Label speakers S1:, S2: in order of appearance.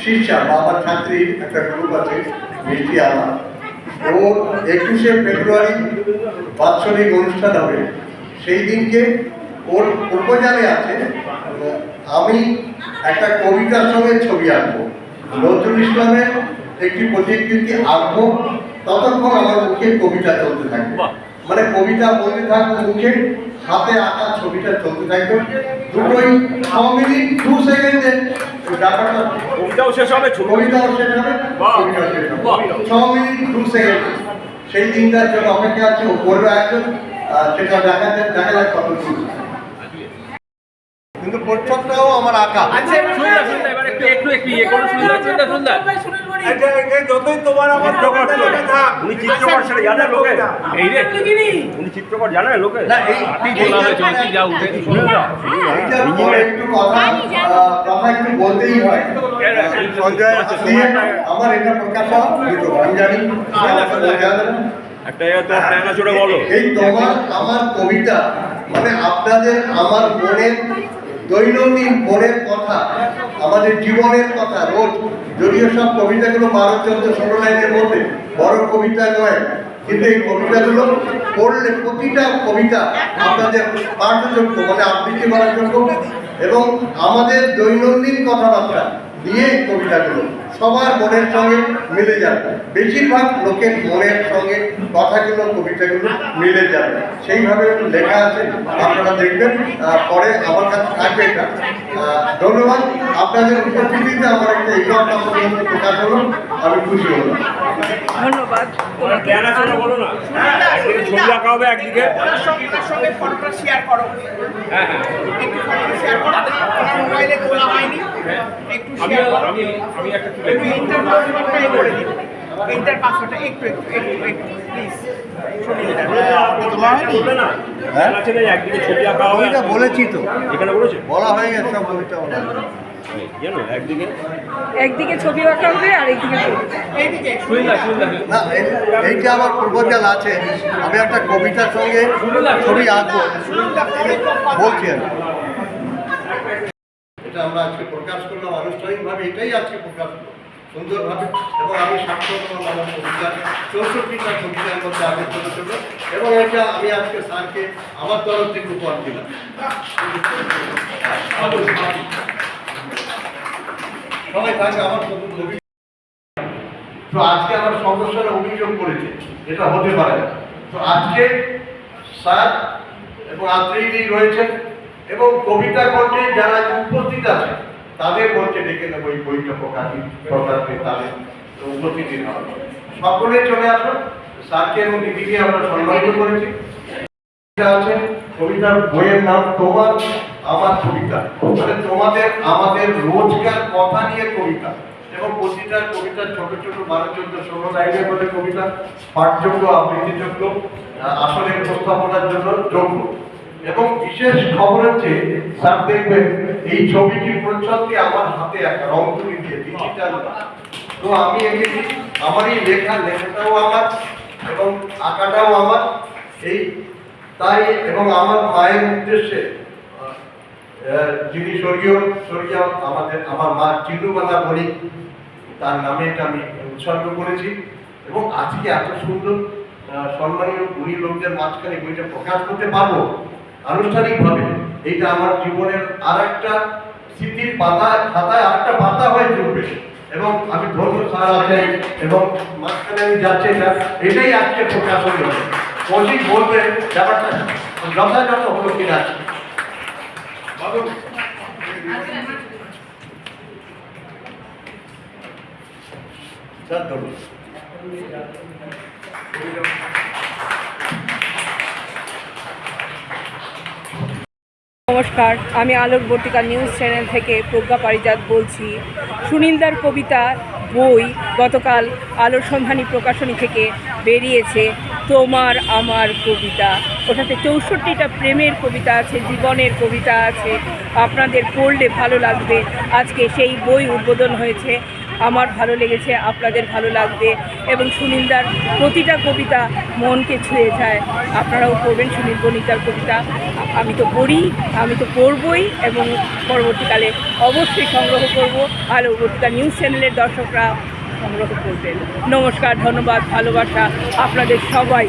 S1: শিক্ষা বা আমার ছাত্রীর একটা গ্রুপ আছে মেয়েটি আমার, ওর 21শে ফেব্রুয়ারি বাৎসরিক অনুষ্ঠান হবে। সেই দিনকে ওর প্রপোজালে আছে আমি একটা কবিতার সঙ্গে ছবি আঁকবো, নজরুল ইসলামের একটি প্রতিকৃতি আঁকবো, ততক্ষণ আমার মুখে কবিতা চলতে থাকবে। মানে কবিতা বলতে থাকবো মুখে, হাতে আঁকা ছবিটা চলতে থাকবে। দুটোই 6 মিনিট 2 সেকেন্ডে ব্যাপারটা,
S2: কবিতাও শেষ হবে,
S1: কবিতাও শেষ হবে, কবিতাও শেষ হবে 6 মিনিট 2 সেকেন্ড। সেই দিনটার জন্য অপেক্ষা আছে, ও করবে একজন, সেটা দেখা যাক কত দূর। কিন্তু প্রচ্ছদটাও আমার আঁকা।
S2: আচ্ছা শুনলে এবার একটু ইয়ে করুন,
S3: যতই তোমার আমার জগৎ থাক,
S2: উনি চিত্রকর সেটা জানে লোকে, এই রে উনি চিত্রকর জানে লোকে
S1: না এই
S2: যা উঠে শুনে যাও।
S1: একটু কথা একটু বলতেই হয়। সঞ্জয় আমার এটা প্রকাশ আমি জানি
S2: একটা তো ছোট বলো,
S1: এই তোমার আমার কবিতা মানে আপনাদের আমার মনের দৈনন্দিন মনের কথা, আমাদের জীবনের কথা রোজ, যদিও সব কবিতাগুলো 12-14-16 লাইনের মধ্যে, বড় কবিতা নয়, কিন্তু এই কবিতাগুলো পড়লে প্রতিটা কবিতা আপনাদের পাঠযোগ্য, মানে আবৃত্তি করার যোগ্য, এবং আমাদের দৈনন্দিন কথাবার্তা দিয়ে কবিতাগুলো সবার মনের সঙ্গে মিলে যাবে। বেশিরভাগ লোকের মনের সঙ্গে কথাগুলো কবিতাগুলো মিলে যাবে, সেইভাবে লেখা আছে। আপনারা দেখবেন, পরে আমার কাছে থাকবে এটা। ধন্যবাদ আপনাদের উপস্থিতিতে আমার একটা একক প্রকাশ হলো, আমি খুশি হলাম।
S4: ধন্যবাদ।
S2: বলো না, ছবি আঁকা হবে একদিকে,
S3: সঙ্গে ফটোটা শেয়ার করো।
S2: হ্যাঁ হ্যাঁ
S3: একটু ফটোটা শেয়ার করো, আপনার মোবাইলে তোলা হয়নি, একটু শেয়ার করো।
S2: আমি একটা
S3: একটু ইন্টার পাসওয়ার্ডটাই করে দিন, ইন্টার পাসওয়ার্ডটা একটু প্লিজ।
S2: একদিকে ছবি আঁকা হবে,
S1: কবিতা বলেছি তো,
S2: এখানে বলেছে,
S1: বলা হয়ে গেছে সব কবিতা বলা।
S2: জানো
S4: একদিকে ছবি আঁকা হবে আর একদিকে
S3: এইদিকে
S1: না এইটা আমার প্রপোজাল আছে, আমি একটা কবিতার সঙ্গে ছবি আঁকবো বলছি আমি। এটা আমরা আজকে প্রকাশ করলাম আনুষ্ঠানিকভাবে, এটাই আজকে প্রকাশ করলাম সুন্দরভাবে। এবং আমি স্বাক্ষর করলাম আমার কবিতা 64টা কবিতার মধ্যে আগে ছোট, এবং এটা আমি আজকে স্যারকে আমার তরফ থেকে উপহার দিলাম। সবাই থাকে আমার নতুন কবি। তো আজকে আমার সদস্যরা অভিযোগ করেছে এটা হতে পারে না। তো আজকে স্যার এবং আত্মীয় রয়েছেন এবং কবিতা কণ্ঠে যারা উপস্থিত আছে তাদের মধ্যে ডেকে নেব এই বইটা প্রকাশে তাদের উপস্থিতি হবে। সকলে চলে আসুন, স্যারকে এবং দিদিকে আমরা সম্মানিত করেছি। আছে কবিতার বইয়ের নাম তোমার আমার কবিতা, মানে তোমাদের আমাদের রোজকার কথা নিয়ে কবিতা, এবং প্রতিটা কবিতা ছোট ছোট 12-14-16 লাইনের মধ্যে কবিতা, পাঠযোগ্য, আবৃত্তিযোগ্য, আসলে উপস্থাপনার জন্য যোগ্য। এবং বিশেষ খবর হচ্ছে স্যার দেখবেন এই ছবিটির প্রচ্ছদকে আমার হাতে একটা রং তুলি দিয়ে ডিজিটাল, তো আমি এঁকেছি, আমার এই লেখাটাও আমার এবং আঁকাটাও আমার, এই তাই। এবং আমার মায়ের উদ্দেশ্যে, যিনি স্বর্গীয় আমার মা চিন্নুবালা বলি, তার নামে এটা আমি উৎসর্গ করেছি। এবং আজকে এত সুন্দর সম্মানীয় গুণী লোকদের মাঝখানে বইটা প্রকাশ করতে পারবো আনুষ্ঠানিকভাবে, এইটা আমার জীবনের আর একটা স্মৃতির খাতায় আর একটা পাতা হয়ে জুড়বে। এবং আমি ধন্য স্যার আছেন এবং মাঝখানে আমি যাচ্ছি, এটাই আজকে প্রকাশ হয়ে হবে। কৌশিক বলবে ব্যাপারটা যথাযথ হলো কিনা।
S4: নমস্কার, আমি আলোকবর্তিকা নিউজ চ্যানেল থেকে প্রজ্ঞা পারিজাত বলছি। সুনীলদার কবিতা বই গতকাল আলোর সন্ধানী প্রকাশনী থেকে বেরিয়েছে, তোমার আমার কবিতা। ওটাতে 64টা প্রেমের কবিতা আছে, জীবনের কবিতা আছে, আপনাদের পড়লে ভালো লাগবে। আজকে সেই বই উদ্বোধন হয়েছে। আমার ভালো লেগেছে, আপনাদের ভালো লাগবে এবং সুনীলদার প্রতিটা কবিতা মনকে ছুঁয়ে যায়। আপনারাও পড়বেন সুনীল বণিকদার কবিতা। আমি তো পড়ি, আমি তো পড়বই এবং পরবর্তীকালে অবশ্যই সংগ্রহ করব। আলো বর্তিকা নিউজ চ্যানেলের দর্শকরা সংগ্রহ করবেন। নমস্কার, ধন্যবাদ, ভালোবাসা আপনাদের সবাই।